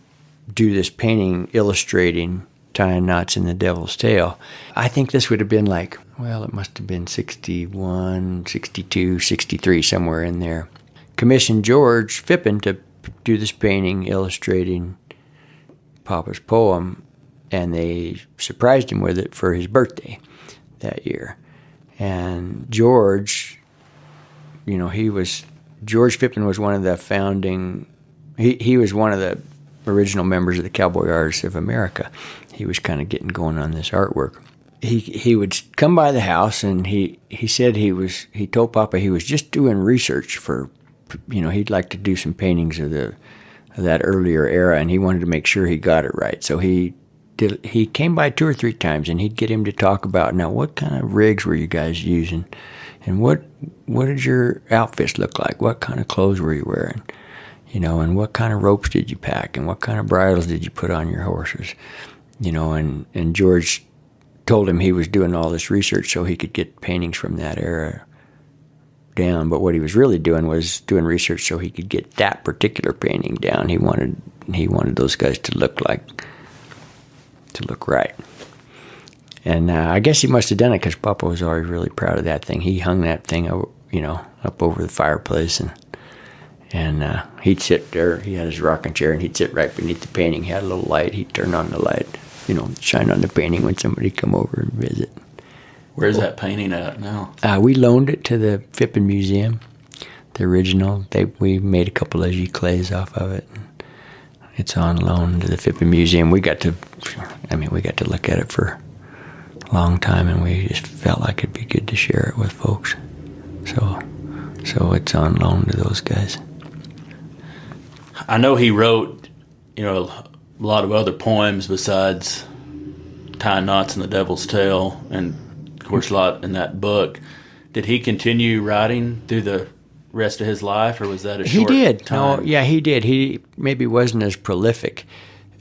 do this painting illustrating tying knots in the Devil's Tail. I think this would have been it must have been 61, 62, 63, somewhere in there. Commissioned George Phippen to do this painting illustrating Papa's poem, and they surprised him with it for his birthday that year. And George Phippen was one of the founding, he was one of the original members of the Cowboy Artists of America. He was kind of getting going on this artwork. He would come by the house, and he said he told Papa he was just doing research for, he'd like to do some paintings of that earlier era, and he wanted to make sure he got it right. So he came by 2 or 3 times, and he'd get him to talk about, now, what kind of rigs were you guys using? And what did your outfits look like? What kind of clothes were you wearing? And what kind of ropes did you pack? And what kind of bridles did you put on your horses? And George told him he was doing all this research so he could get paintings from that era down. But what he was really doing was doing research so he could get that particular painting down. He wanted those guys to look right. And I guess he must have done it because Papa was always really proud of that thing. He hung that thing, up over the fireplace, and he'd sit there. He had his rocking chair, and he'd sit right beneath the painting. He had a little light. He'd turn on the light, shine on the painting when somebody come over and visit. Where's that painting at now? We loaned it to the Phippen Museum, the original. We made a couple of giclées off of it. It's on loan to the Phippen Museum. We got to look at it for a long time, and we just felt like it'd be good to share it with folks. So it's on loan to those guys. I know he wrote, a lot of other poems besides Tying Knots in the Devil's Tail, and of course a lot in that book. Did he continue writing through the rest of his life, or was that a short time? He did. No, yeah, he did. He maybe wasn't as prolific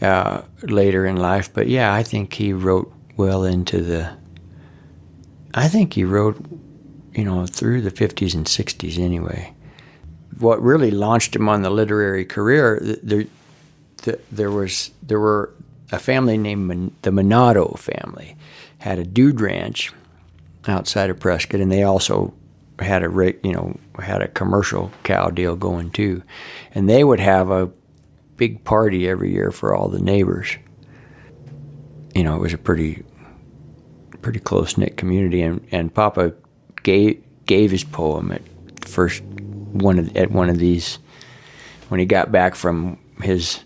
later in life, but yeah, I think he wrote well into through the 50s and 60s anyway. What really launched him on the literary career, there were a family named the Monado family, had a dude ranch outside of Prescott, and they also had a commercial cow deal going too. And they would have a big party every year for all the neighbors. It was a pretty close-knit community, and Papa gave his poem at one of these when he got back from his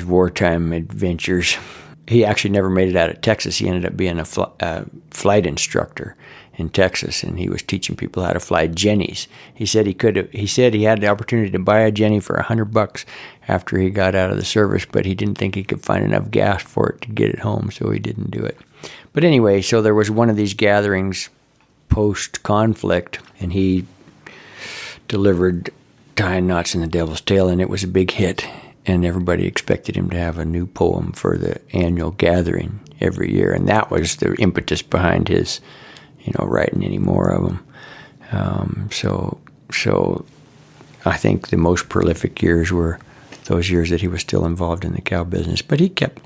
wartime adventures. He actually never made it out of Texas. He ended up being a flight instructor in Texas, and he was teaching people how to fly Jennies. He said he had the opportunity to buy a Jenny for $100 after he got out of the service, but he didn't think he could find enough gas for it to get it home, so he didn't do it. But anyway, so there was one of these gatherings post-conflict, and he delivered Tying Knots in the Devil's Tail, and it was a big hit, and everybody expected him to have a new poem for the annual gathering every year, and that was the impetus behind his, writing any more of them. So I think the most prolific years were those years that he was still involved in the cow business, but he kept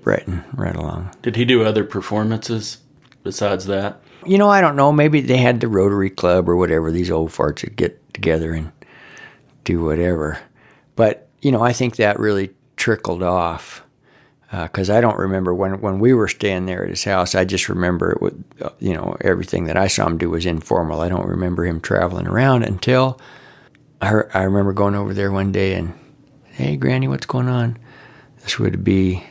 writing right along. Did he do other performances besides that? I don't know. Maybe they had the Rotary Club or whatever. These old farts would get together and do whatever. But, I think that really trickled off because I don't remember when we were staying there at his house. I just remember it would, everything that I saw him do was informal. I don't remember him traveling around until I remember going over there one day and, hey, Granny, what's going on? This would be,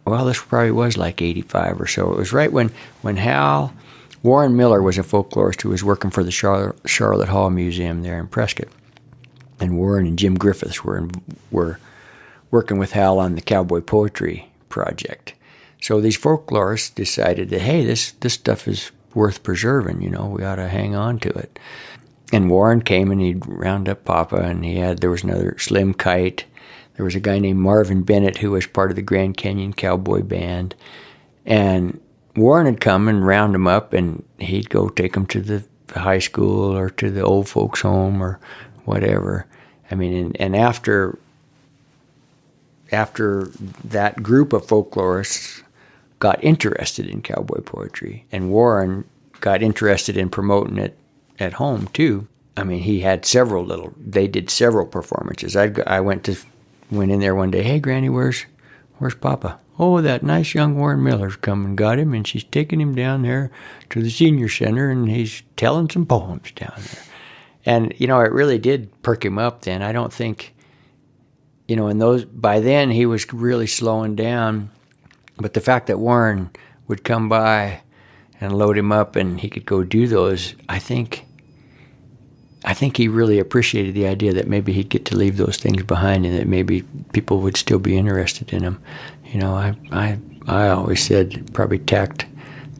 this probably was like 85 or so. It was right when Warren Miller was a folklorist who was working for the Charlotte Hall Museum there in Prescott. And Warren and Jim Griffiths were working with Hal on the cowboy poetry project. So these folklorists decided that, hey, this stuff is worth preserving, we ought to hang on to it. And Warren came and he'd round up Papa, and there was another Slim Kite. There was a guy named Marvin Bennett who was part of the Grand Canyon Cowboy Band. And Warren would come and round them up, and he'd go take them to the high school or to the old folks' home or whatever. I mean, and after that group of folklorists got interested in cowboy poetry, and Warren got interested in promoting it at home too. I mean, he had they did several performances. I went in there one day, hey, Granny, where's Papa? Oh, that nice young Warren Miller's come and got him, and she's taking him down there to the senior center, and he's telling some poems down there. And, it really did perk him up then. I don't think, by then he was really slowing down. But the fact that Warren would come by and load him up and he could go do those, I think he really appreciated the idea that maybe he'd get to leave those things behind and that maybe people would still be interested in him. I always said it probably tacked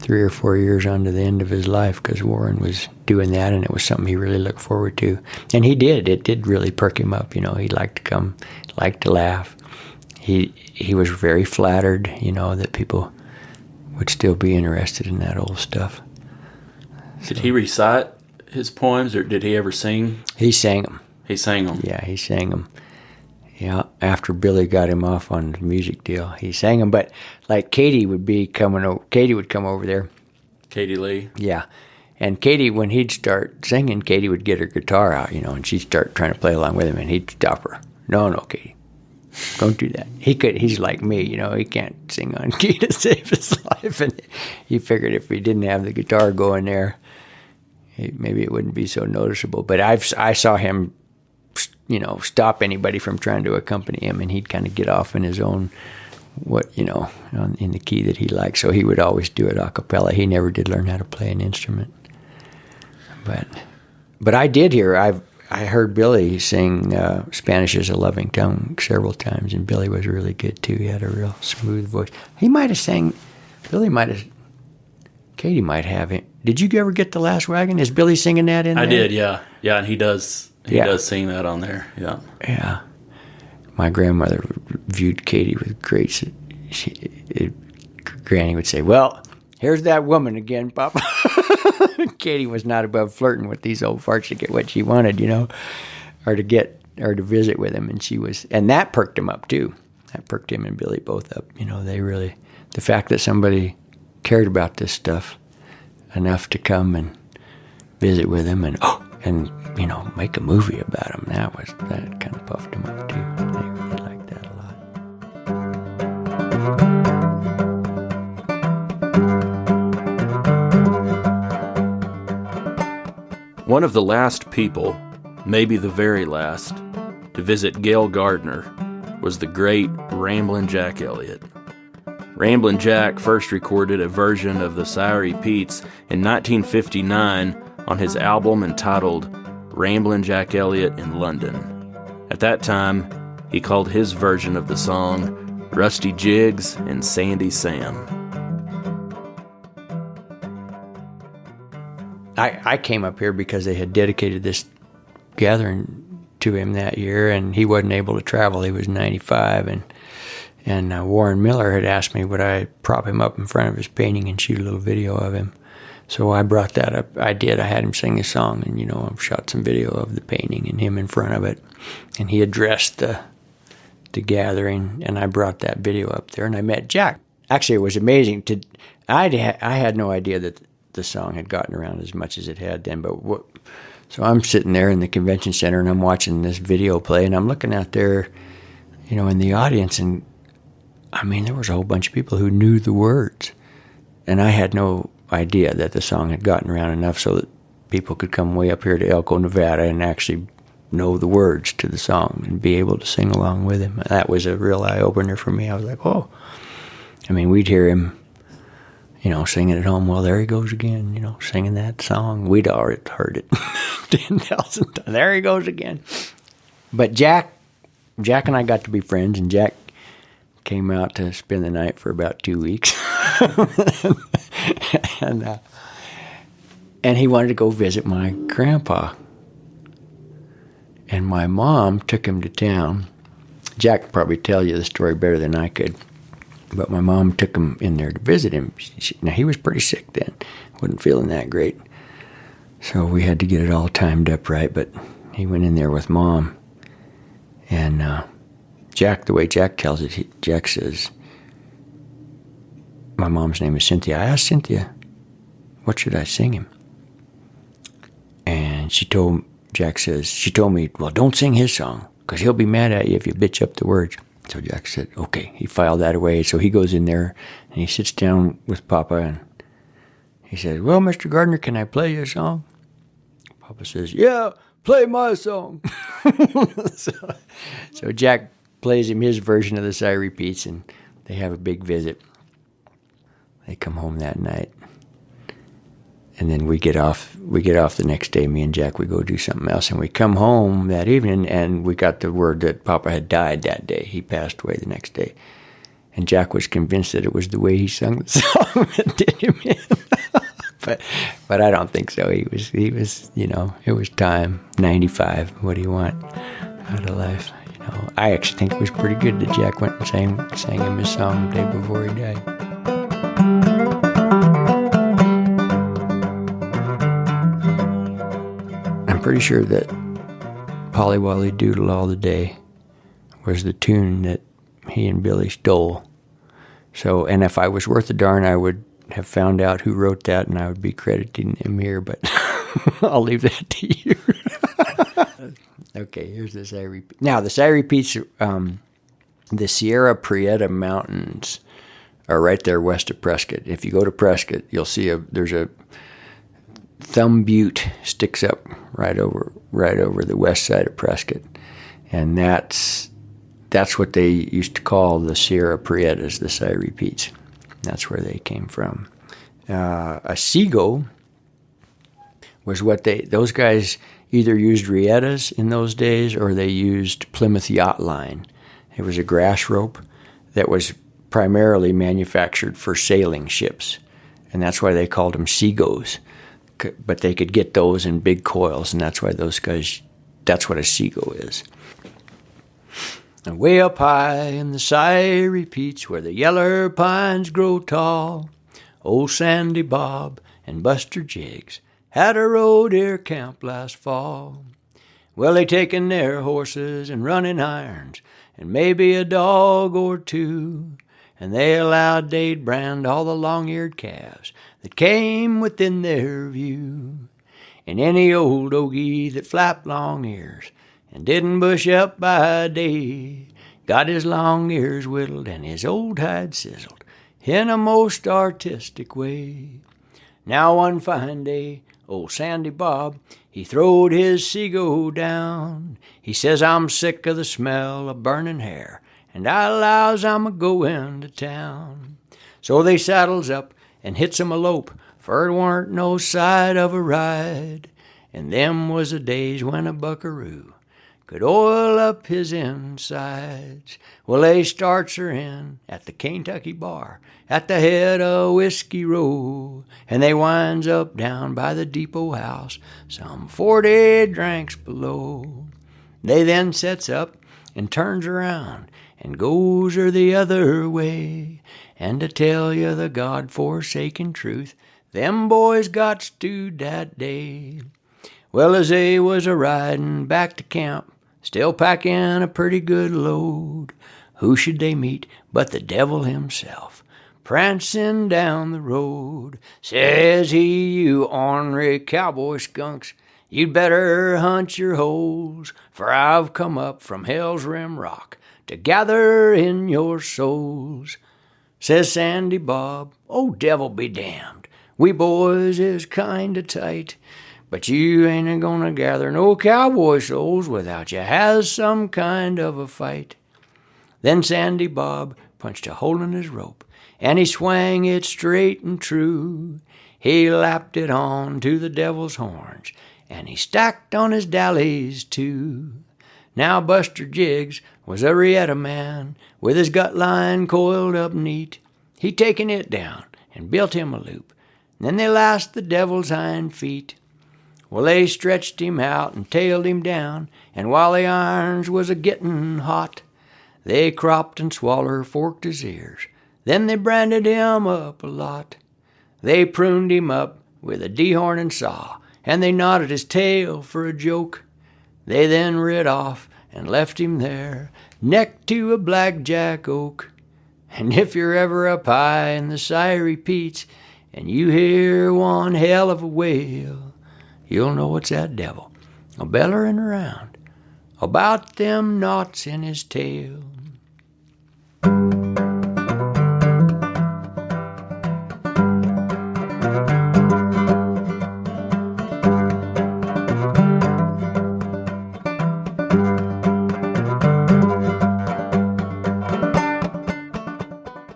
3 or 4 years onto the end of his life because Warren was doing that, and it was something he really looked forward to. And he did. It did really perk him up. He liked to come, liked to laugh. He was very flattered, that people would still be interested in that old stuff. Did he recite his poems, or did he ever sing? He sang them. He sang them? Yeah, he sang them. Yeah, after Billy got him off on the music deal, he sang them. But like Katie would come over there. Katie Lee? Yeah. And Katie, when he'd start singing, Katie would get her guitar out, and she'd start trying to play along with him, and he'd stop her. No, Katie, don't do that. He's like me, he can't sing on key to save his life. And he figured if he didn't have the guitar going there, maybe it wouldn't be so noticeable. But I saw him, stop anybody from trying to accompany him, and he'd kind of get off in his own, in the key that he liked. So he would always do it a cappella. He never did learn how to play an instrument. But I did hear, I heard Billy sing Spanish is a Loving Tongue several times, and Billy was really good too. He had a real smooth voice. He might have sang, Katie might have it. Did you ever get The Last Wagon? Is Billy singing that in there? I did, yeah. Yeah, and he does sing that on there, yeah. Yeah. My grandmother viewed Katie with great, Granny would say, well, here's that woman again, Papa. Katie was not above flirting with these old farts to get what she wanted, or to visit with him, and that perked him up too. That perked him and Billy both up. The fact that somebody cared about this stuff enough to come and visit with him and make a movie about him, that kind of puffed him up too. They really liked that a lot. One of the last people, maybe the very last, to visit Gail Gardner was the great Ramblin' Jack Elliott. Ramblin' Jack first recorded a version of the Sierry Petes in 1959 on his album entitled Ramblin' Jack Elliott in London. At that time, he called his version of the song Rusty Jiggs and Sandy Sam. I came up here because they had dedicated this gathering to him that year, and he wasn't able to travel. He was 95, and Warren Miller had asked me would I prop him up in front of his painting and shoot a little video of him. So I brought that up. I did. I had him sing a song, and I shot some video of the painting and him in front of it, and he addressed the gathering, and I brought that video up there, and I met Jack. Actually, it was amazing. I had no idea that the song had gotten around as much as it had then. So I'm sitting there in the convention center, and I'm watching this video play, and I'm looking out there, in the audience, and I mean, there was a whole bunch of people who knew the words, and I had no idea that the song had gotten around enough so that people could come way up here to Elko, Nevada, and actually know the words to the song and be able to sing along with him. That was a real eye-opener for me. I was like, oh. I mean, we'd hear him, singing at home. Well, there he goes again, singing that song. We'd already heard it 10,000 times. There he goes again. But Jack and I got to be friends, and Jack came out to spend the night for about 2 weeks. and he wanted to go visit my grandpa. And my mom took him to town. Jack could probably tell you the story better than I could. But my mom took him in there to visit him. Now, he was pretty sick then. Wasn't feeling that great. So we had to get it all timed up right. But he went in there with Mom. And Jack, the way Jack tells it, Jack says, my mom's name is Cynthia. I asked Cynthia, what should I sing him? And she told me, well, don't sing his song, because he'll be mad at you if you bitch up the words. So Jack said, okay. He filed that away. So he goes in there, and he sits down with Papa, and he says, well, Mr. Gardner, can I play you a song? Papa says, yeah, play my song. so Jack plays him his version of the Sierry Petes, and they have a big visit. They come home that night. And then we get off the next day. Me and Jack, we go do something else. And we come home that evening, and we got the word that Papa had died that day. He passed away the next day. And Jack was convinced that it was the way he sung the song that did him in. but I don't think so. He was, it was time. 95. What do you want out of life? I actually think it was pretty good that Jack went and sang him his song the day before he died. I'm pretty sure that Polly Wolly Doodle All the Day was the tune that he and Billy stole. So, and if I was worth a darn, I would have found out who wrote that, and I would be crediting him here, but I'll leave that to you. Okay, here's the Sierry Petes. Now, the Sierry Petes, the Sierra Prieta Mountains are right there west of Prescott. If you go to Prescott, you'll see there's a Thumb Butte sticks up right over the west side of Prescott, and that's what they used to call the Sierra Prietas, the Sierry Petes. That's where they came from. A Seago was what those guys either used rietas in those days, or they used Plymouth Yacht Line. It was a grass rope that was primarily manufactured for sailing ships, and that's why they called them Seagos. But they could get those in big coils, and that's why those guys, that's what a Seago is. And way up high in the Sierry Petes, where the yeller pines grow tall, old Sandy Bob and Buster Jiggs had a road deer camp last fall. Well, they taken their horses and running irons, and maybe a dog or two, and they allowed they'd brand all the long-eared calves that came within their view. And any old ogie that flapped long ears and didn't bush up by day got his long ears whittled and his old hide sizzled in a most artistic way. Now one fine day, old Sandy Bob, he throwed his Seago down. He says, I'm sick of the smell of burning hair, and I allows I'm a-goin' to town. So they saddles up and hits 'em a lope, for it warn't no sight of a ride. And them was the days when a buckaroo could oil up his insides. Well, they starts her in at the Kentucky bar at the head of Whiskey Row, and they winds up down by the depot house some 40 drinks below. They then sets up and turns around and goes her the other way. And to tell you the God-forsaken truth, them boys got stewed that day. Well, as they was a-riding back to camp, still packing a pretty good load, who should they meet but the devil himself, prancing down the road. Says he, "You ornery cowboy skunks, you'd better hunt your holes, for I've come up from Hell's Rim Rock to gather in your souls." Says Sandy Bob, "Oh, devil be damned, we boys is kinda tight, but you ain't a-gonna gather no cowboy souls without you has some kind of a fight." Then Sandy Bob punched a hole in his rope, and he swang it straight and true. He lapped it on to the devil's horns, and he stacked on his dallies too. Now Buster Jiggs was a Rieta man, with his gut line coiled up neat. He taken it down and built him a loop. Then they lashed the devil's hind feet. Well, they stretched him out and tailed him down, and while the irons was a-gittin' hot, they cropped and swaller forked his ears. Then they branded him up a lot. They pruned him up with a dehorning saw, and they knotted his tail for a joke. They then rid off and left him there, neck to a blackjack oak. And if you're ever up high in the Sierry Petes, and you hear one hell of a wail, you'll know it's that devil a-bellerin' around about them knots in his tail.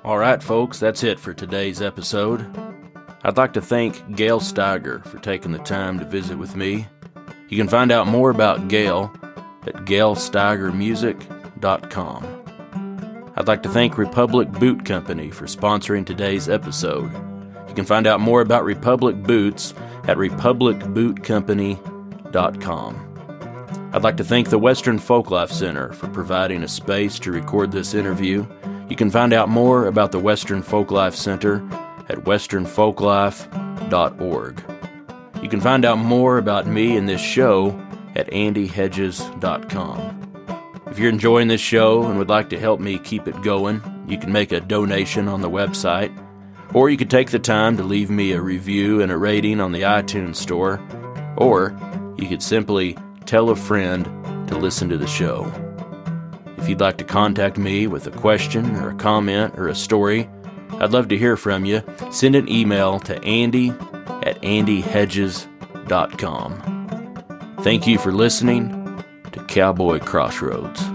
All right, folks, that's it for today's episode. I'd like to thank Gail Steiger for taking the time to visit with me. You can find out more about Gail at gailsteigermusic.com. I'd like to thank Republic Boot Company for sponsoring today's episode. You can find out more about Republic Boots at republicbootcompany.com. I'd like to thank the Western Folklife Center for providing a space to record this interview. You can find out more about the Western Folklife Center at westernfolklife.org. You can find out more about me and this show at andyhedges.com. If you're enjoying this show and would like to help me keep it going, you can make a donation on the website, or you could take the time to leave me a review and a rating on the iTunes store, or you could simply tell a friend to listen to the show. If you'd like to contact me with a question or a comment or a story, I'd love to hear from you. Send an email to andy@andyhedges.com. Thank you for listening to Cowboy Crossroads.